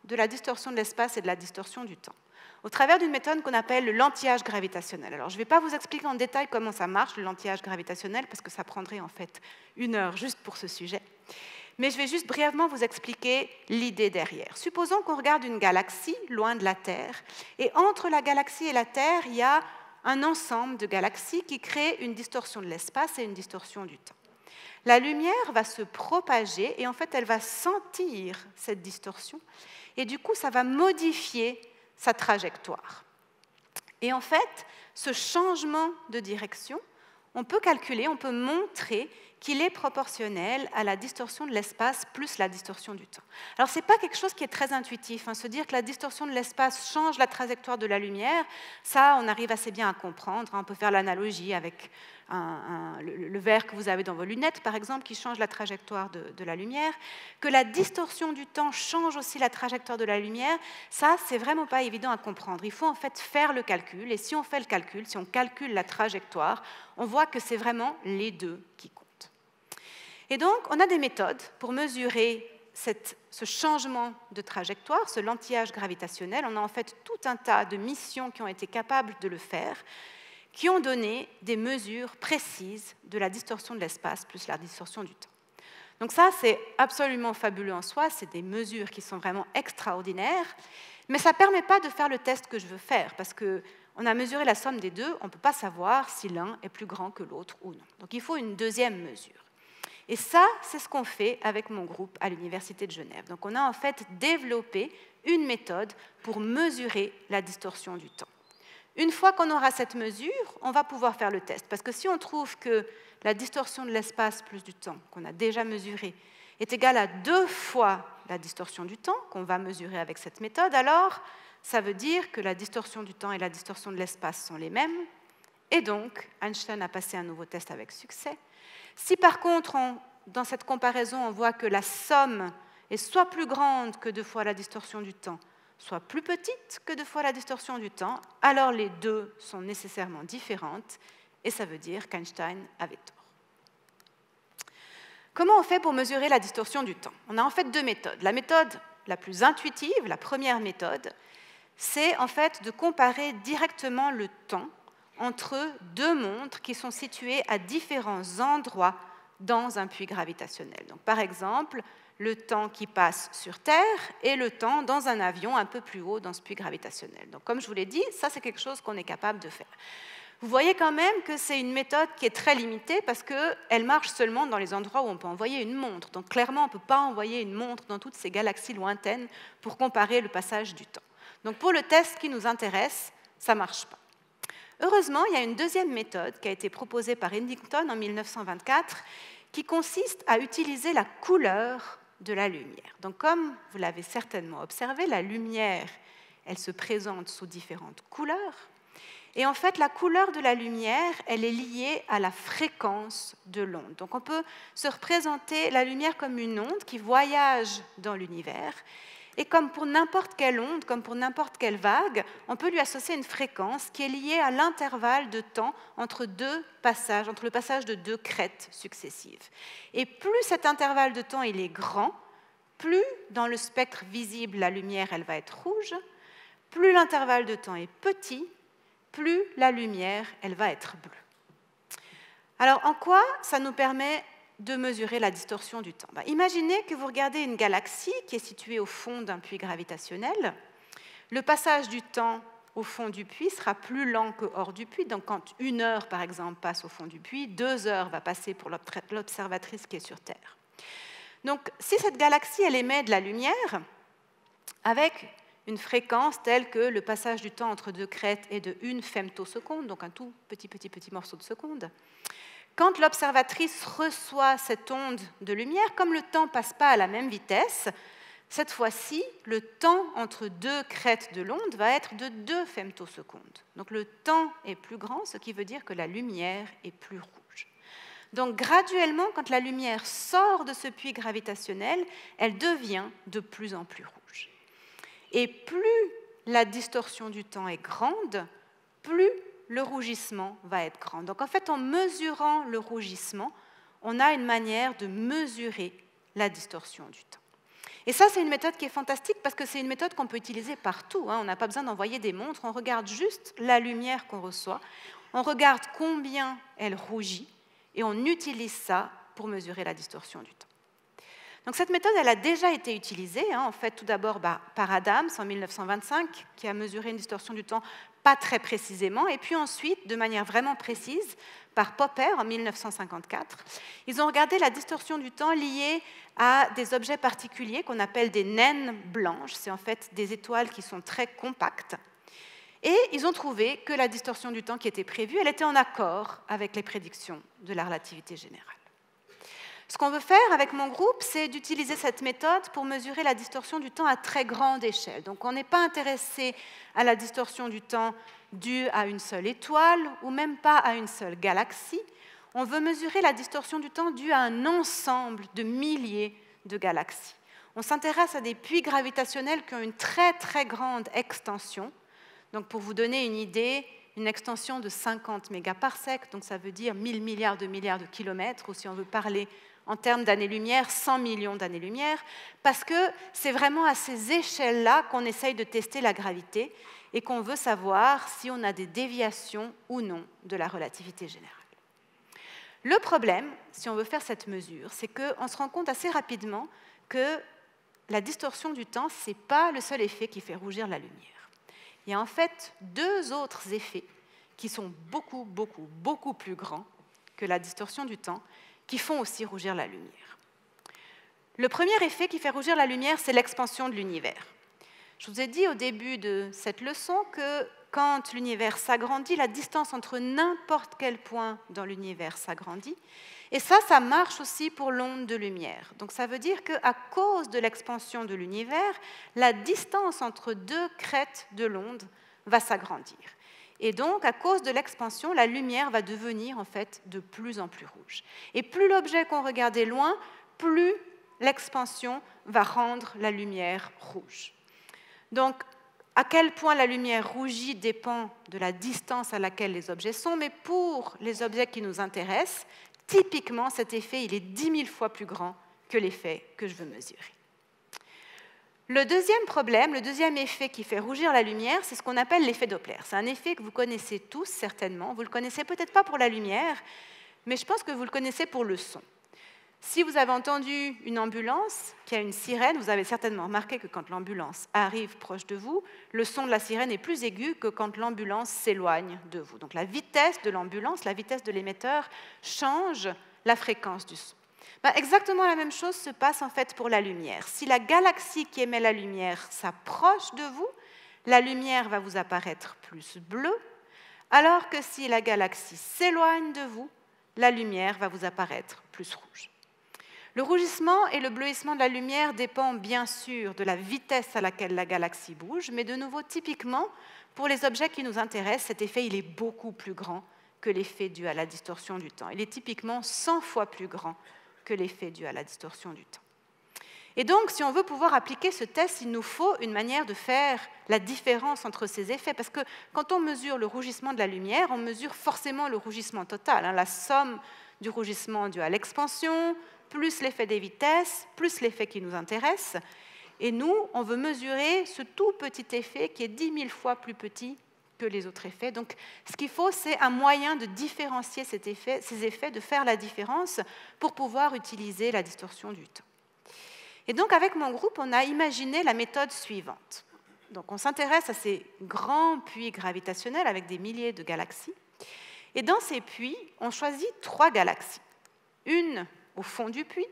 de la distorsion de l'espace et de la distorsion du temps, au travers d'une méthode qu'on appelle le lentillage gravitationnel. Alors, je ne vais pas vous expliquer en détail comment ça marche, le lentillage gravitationnel, parce que ça prendrait en fait 1 heure juste pour ce sujet. Mais je vais juste brièvement vous expliquer l'idée derrière. Supposons qu'on regarde une galaxie loin de la Terre, et entre la galaxie et la Terre, il y a un ensemble de galaxies qui crée une distorsion de l'espace et une distorsion du temps. La lumière va se propager et en fait, elle va sentir cette distorsion et du coup, ça va modifier sa trajectoire. Et en fait, ce changement de direction, on peut calculer, on peut montrer qu'il est proportionnel à la distorsion de l'espace plus la distorsion du temps. Alors, ce n'est pas quelque chose qui est très intuitif, hein. Se dire que la distorsion de l'espace change la trajectoire de la lumière, ça, on arrive assez bien à comprendre, hein. On peut faire l'analogie avec le verre que vous avez dans vos lunettes, par exemple, qui change la trajectoire de la lumière. Que la distorsion du temps change aussi la trajectoire de la lumière, ça, c'est vraiment pas évident à comprendre. Il faut en fait faire le calcul, et si on fait le calcul, si on calcule la trajectoire, on voit que c'est vraiment les deux qui comptent. Et donc, on a des méthodes pour mesurer ce changement de trajectoire, ce lentillage gravitationnel. On a en fait tout un tas de missions qui ont été capables de le faire, qui ont donné des mesures précises de la distorsion de l'espace plus la distorsion du temps. Donc ça, c'est absolument fabuleux en soi, c'est des mesures qui sont vraiment extraordinaires, mais ça ne permet pas de faire le test que je veux faire, parce qu'on a mesuré la somme des deux, on ne peut pas savoir si l'un est plus grand que l'autre ou non. Donc il faut une deuxième mesure. Et ça, c'est ce qu'on fait avec mon groupe à l'Université de Genève. Donc on a en fait développé une méthode pour mesurer la distorsion du temps. Une fois qu'on aura cette mesure, on va pouvoir faire le test. Parce que si on trouve que la distorsion de l'espace plus du temps, qu'on a déjà mesurée, est égale à 2 fois la distorsion du temps, qu'on va mesurer avec cette méthode, alors ça veut dire que la distorsion du temps et la distorsion de l'espace sont les mêmes. Et donc, Einstein a passé un nouveau test avec succès. Si par contre, dans cette comparaison, on voit que la somme est soit plus grande que 2 fois la distorsion du temps, soit plus petite que 2 fois la distorsion du temps, alors les deux sont nécessairement différentes, et ça veut dire qu'Einstein avait tort. Comment on fait pour mesurer la distorsion du temps? On a en fait 2 méthodes. La méthode la plus intuitive, la première méthode, c'est en fait de comparer directement le temps entre 2 montres qui sont situées à différents endroits dans un puits gravitationnel. Donc, par exemple, le temps qui passe sur Terre et le temps dans un avion un peu plus haut dans ce puits gravitationnel. Donc, comme je vous l'ai dit, ça c'est quelque chose qu'on est capable de faire. Vous voyez quand même que c'est une méthode qui est très limitée parce qu'elle marche seulement dans les endroits où on peut envoyer une montre. Donc clairement, on ne peut pas envoyer une montre dans toutes ces galaxies lointaines pour comparer le passage du temps. Donc pour le test qui nous intéresse, ça ne marche pas. Heureusement, il y a une deuxième méthode qui a été proposée par Eddington en 1924 qui consiste à utiliser la couleur de la lumière. Donc comme vous l'avez certainement observé, la lumière, elle se présente sous différentes couleurs. Et en fait, la couleur de la lumière, elle est liée à la fréquence de l'onde. Donc on peut se représenter la lumière comme une onde qui voyage dans l'univers. Et comme pour n'importe quelle onde, comme pour n'importe quelle vague, on peut lui associer une fréquence qui est liée à l'intervalle de temps entre 2 passages, entre le passage de 2 crêtes successives. Et plus cet intervalle de temps il est grand, plus dans le spectre visible la lumière elle va être rouge, plus l'intervalle de temps est petit, plus la lumière elle va être bleue. Alors en quoi ça nous permet de mesurer la distorsion du temps? Imaginez que vous regardez une galaxie qui est située au fond d'un puits gravitationnel. Le passage du temps au fond du puits sera plus lent que hors du puits. Donc quand 1 heure, par exemple, passe au fond du puits, 2 heures va passer pour l'observatrice qui est sur Terre. Donc si cette galaxie elle émet de la lumière, avec une fréquence telle que le passage du temps entre 2 crêtes est de 1 femtoseconde, donc un tout petit morceau de seconde, quand l'observatrice reçoit cette onde de lumière, comme le temps ne passe pas à la même vitesse, cette fois-ci, le temps entre 2 crêtes de l'onde va être de 2 femtosecondes. Donc le temps est plus grand, ce qui veut dire que la lumière est plus rouge. Donc graduellement, quand la lumière sort de ce puits gravitationnel, elle devient de plus en plus rouge. Et plus la distorsion du temps est grande, plus le rougissement va être grand. Donc en fait, en mesurant le rougissement, on a une manière de mesurer la distorsion du temps. Et ça, c'est une méthode qui est fantastique parce que c'est une méthode qu'on peut utiliser partout. On n'a pas besoin d'envoyer des montres, on regarde juste la lumière qu'on reçoit, on regarde combien elle rougit et on utilise ça pour mesurer la distorsion du temps. Donc cette méthode, elle a déjà été utilisée, en fait, tout d'abord par Adams en 1925, qui a mesuré une distorsion du temps pas très précisément, et puis ensuite, de manière vraiment précise, par Popper en 1954. Ils ont regardé la distorsion du temps liée à des objets particuliers qu'on appelle des naines blanches. C'est en fait des étoiles qui sont très compactes. Et ils ont trouvé que la distorsion du temps qui était prévue, elle était en accord avec les prédictions de la relativité générale. Ce qu'on veut faire avec mon groupe, c'est d'utiliser cette méthode pour mesurer la distorsion du temps à très grande échelle. Donc on n'est pas intéressé à la distorsion du temps due à une seule étoile ou même pas à une seule galaxie. On veut mesurer la distorsion du temps due à un ensemble de milliers de galaxies. On s'intéresse à des puits gravitationnels qui ont une très très grande extension. Donc pour vous donner une idée, une extension de 50 mégaparsecs, donc ça veut dire 1000 milliards de kilomètres, ou si on veut parler en termes d'années-lumière, 100 millions d'années-lumière, parce que c'est vraiment à ces échelles-là qu'on essaye de tester la gravité et qu'on veut savoir si on a des déviations ou non de la relativité générale. Le problème, si on veut faire cette mesure, c'est qu'on se rend compte assez rapidement que la distorsion du temps, ce n'est pas le seul effet qui fait rougir la lumière. Il y a en fait 2 autres effets qui sont beaucoup plus grands que la distorsion du temps, qui font aussi rougir la lumière. Le premier effet qui fait rougir la lumière, c'est l'expansion de l'univers. Je vous ai dit au début de cette leçon que quand l'univers s'agrandit, la distance entre n'importe quel point dans l'univers s'agrandit. Et ça marche aussi pour l'onde de lumière. Donc ça veut dire qu'à cause de l'expansion de l'univers, la distance entre deux crêtes de l'onde va s'agrandir. Et donc, à cause de l'expansion, la lumière va devenir en fait de plus en plus rouge. Et plus l'objet qu'on regardait loin, plus l'expansion va rendre la lumière rouge. Donc, à quel point la lumière rougit dépend de la distance à laquelle les objets sont, mais pour les objets qui nous intéressent, typiquement, cet effet il est 10 000 fois plus grand que l'effet que je veux mesurer. Le deuxième problème, le deuxième effet qui fait rougir la lumière, c'est ce qu'on appelle l'effet Doppler. C'est un effet que vous connaissez tous certainement. Vous ne le connaissez peut-être pas pour la lumière, mais je pense que vous le connaissez pour le son. Si vous avez entendu une ambulance qui a une sirène, vous avez certainement remarqué que quand l'ambulance arrive proche de vous, le son de la sirène est plus aigu que quand l'ambulance s'éloigne de vous. Donc la vitesse de l'ambulance, la vitesse de l'émetteur change la fréquence du son. Exactement la même chose se passe en fait pour la lumière. Si la galaxie qui émet la lumière s'approche de vous, la lumière va vous apparaître plus bleue, alors que si la galaxie s'éloigne de vous, la lumière va vous apparaître plus rouge. Le rougissement et le bleuissement de la lumière dépendent bien sûr de la vitesse à laquelle la galaxie bouge, mais de nouveau, typiquement, pour les objets qui nous intéressent, cet effet il est beaucoup plus grand que l'effet dû à la distorsion du temps. Il est typiquement 100 fois plus grand que l'effet dû à la distorsion du temps. Et donc, si on veut pouvoir appliquer ce test, il nous faut une manière de faire la différence entre ces effets, parce que quand on mesure le rougissement de la lumière, on mesure forcément le rougissement total, la somme du rougissement dû à l'expansion, plus l'effet des vitesses, plus l'effet qui nous intéresse. Et nous, on veut mesurer ce tout petit effet qui est 10 000 fois plus petit que les autres effets. Donc, ce qu'il faut, c'est un moyen de différencier ces effets, de faire la différence pour pouvoir utiliser la distorsion du temps. Et donc, avec mon groupe, on a imaginé la méthode suivante. Donc, on s'intéresse à ces grands puits gravitationnels avec des milliers de galaxies. Et dans ces puits, on choisit 3 galaxies. Une au fond du puits,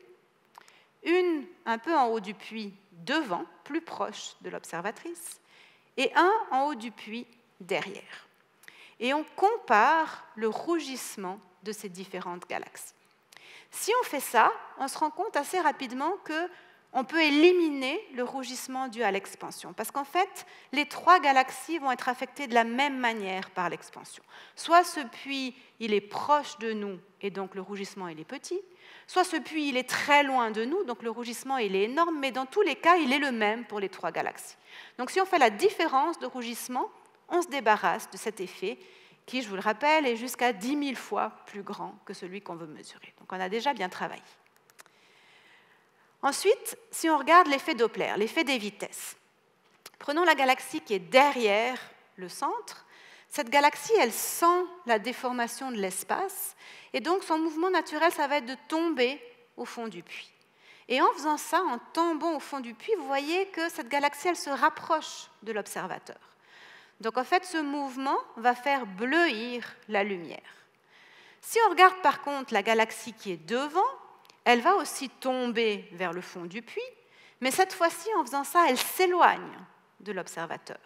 une un peu en haut du puits devant, plus proche de l'observatrice, et un en haut du puits derrière. Et on compare le rougissement de ces différentes galaxies. Si on fait ça, on se rend compte assez rapidement qu'on peut éliminer le rougissement dû à l'expansion, parce qu'en fait, les 3 galaxies vont être affectées de la même manière par l'expansion. Soit ce puits, il est proche de nous, et donc le rougissement, il est petit, soit ce puits, il est très loin de nous, donc le rougissement, il est énorme, mais dans tous les cas, il est le même pour les 3 galaxies. Donc si on fait la différence de rougissement, on se débarrasse de cet effet qui, je vous le rappelle, est jusqu'à 10 000 fois plus grand que celui qu'on veut mesurer. Donc on a déjà bien travaillé. Ensuite, si on regarde l'effet Doppler, l'effet des vitesses, prenons la galaxie qui est derrière le centre. Cette galaxie, elle sent la déformation de l'espace, et donc son mouvement naturel, ça va être de tomber au fond du puits. Et en faisant ça, en tombant au fond du puits, vous voyez que cette galaxie, elle se rapproche de l'observateur. Donc en fait, ce mouvement va faire bleuir la lumière. Si on regarde par contre la galaxie qui est devant, elle va aussi tomber vers le fond du puits, mais cette fois-ci, en faisant ça, elle s'éloigne de l'observateur.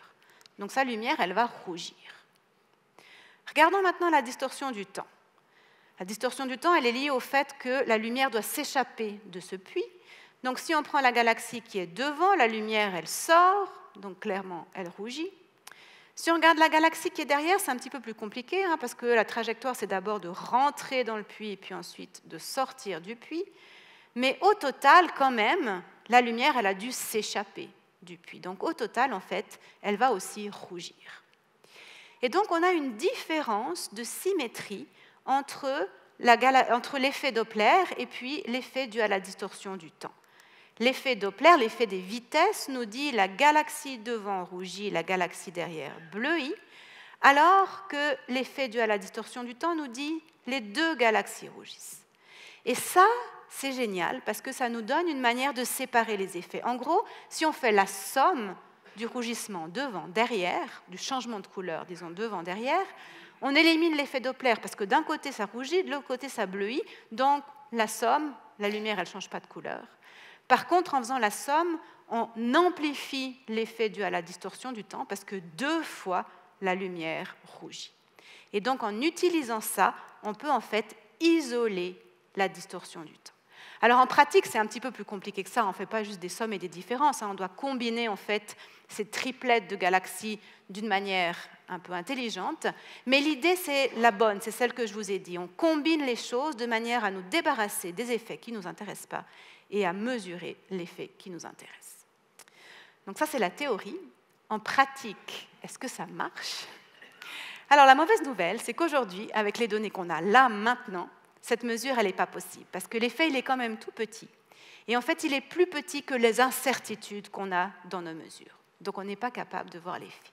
Donc sa lumière, elle va rougir. Regardons maintenant la distorsion du temps. La distorsion du temps, elle est liée au fait que la lumière doit s'échapper de ce puits. Donc si on prend la galaxie qui est devant, la lumière, elle sort, donc clairement, elle rougit. Si on regarde la galaxie qui est derrière, c'est un petit peu plus compliqué, parce que la trajectoire, c'est d'abord de rentrer dans le puits et puis ensuite de sortir du puits. Mais au total, quand même, la lumière, elle a dû s'échapper du puits. Donc au total, en fait, elle va aussi rougir. Et donc on a une différence de symétrie entre l'effet Doppler et puis l'effet dû à la distorsion du temps. L'effet Doppler, l'effet des vitesses, nous dit la galaxie devant rougit, la galaxie derrière bleuit, alors que l'effet dû à la distorsion du temps nous dit les 2 galaxies rougissent. Et ça, c'est génial parce que ça nous donne une manière de séparer les effets. En gros, si on fait la somme du rougissement devant, derrière, du changement de couleur, disons devant, derrière, on élimine l'effet Doppler parce que d'un côté ça rougit, de l'autre côté ça bleuit, donc la somme, la lumière elle ne change pas de couleur. Par contre, en faisant la somme, on amplifie l'effet dû à la distorsion du temps parce que 2 fois la lumière rougit. Et donc, en utilisant ça, on peut en fait isoler la distorsion du temps. Alors, en pratique, c'est un petit peu plus compliqué que ça. On ne fait pas juste des sommes et des différences. On doit combiner en fait ces triplettes de galaxies d'une manière un peu intelligente. Mais l'idée, c'est la bonne, c'est celle que je vous ai dit. On combine les choses de manière à nous débarrasser des effets qui ne nous intéressent pas et à mesurer l'effet qui nous intéresse. Donc ça, c'est la théorie. En pratique, est-ce que ça marche ? Alors, la mauvaise nouvelle, c'est qu'aujourd'hui, avec les données qu'on a là, maintenant, cette mesure, elle n'est pas possible, parce que l'effet, il est quand même tout petit. Et en fait, il est plus petit que les incertitudes qu'on a dans nos mesures. Donc, on n'est pas capable de voir l'effet.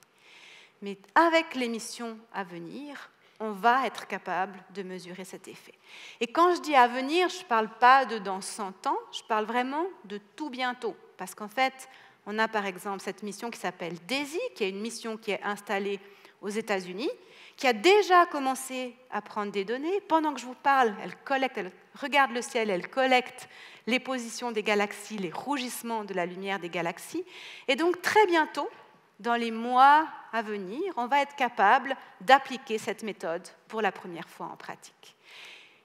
Mais avec les missions à venir, on va être capable de mesurer cet effet. Et quand je dis à venir, je ne parle pas de dans 100 ans, je parle vraiment de tout bientôt. Parce qu'en fait, on a par exemple cette mission qui s'appelle DAISY, qui est une mission qui est installée aux États-Unis, qui a déjà commencé à prendre des données. Pendant que je vous parle, elle collecte, elle regarde le ciel, elle collecte les positions des galaxies, les rougissements de la lumière des galaxies. Et donc très bientôt, dans les mois à venir, on va être capable d'appliquer cette méthode pour la première fois en pratique.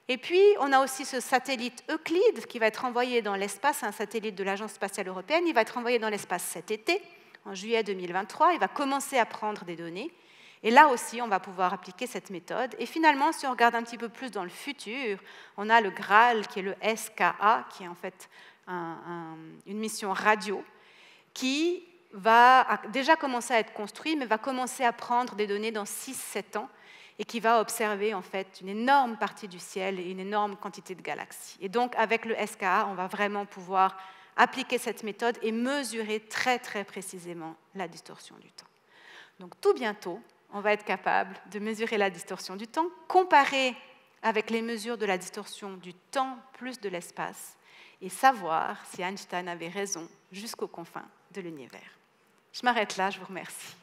Et puis, on a aussi ce satellite Euclide qui va être envoyé dans l'espace, un satellite de l'Agence spatiale européenne. Il va être envoyé dans l'espace cet été, en juillet 2023. Il va commencer à prendre des données. Et là aussi, on va pouvoir appliquer cette méthode. Et finalement, si on regarde un petit peu plus dans le futur, on a le Graal, qui est le SKA, qui est en fait une mission radio, qui va déjà commencer à être construit, mais va commencer à prendre des données dans 6-7 ans, et qui va observer en fait une énorme partie du ciel et une énorme quantité de galaxies. Et donc, avec le SKA, on va vraiment pouvoir appliquer cette méthode et mesurer très, très précisément la distorsion du temps. Donc, tout bientôt, on va être capable de mesurer la distorsion du temps, comparer avec les mesures de la distorsion du temps plus de l'espace, et savoir si Einstein avait raison jusqu'aux confins de l'univers. Je m'arrête là, je vous remercie.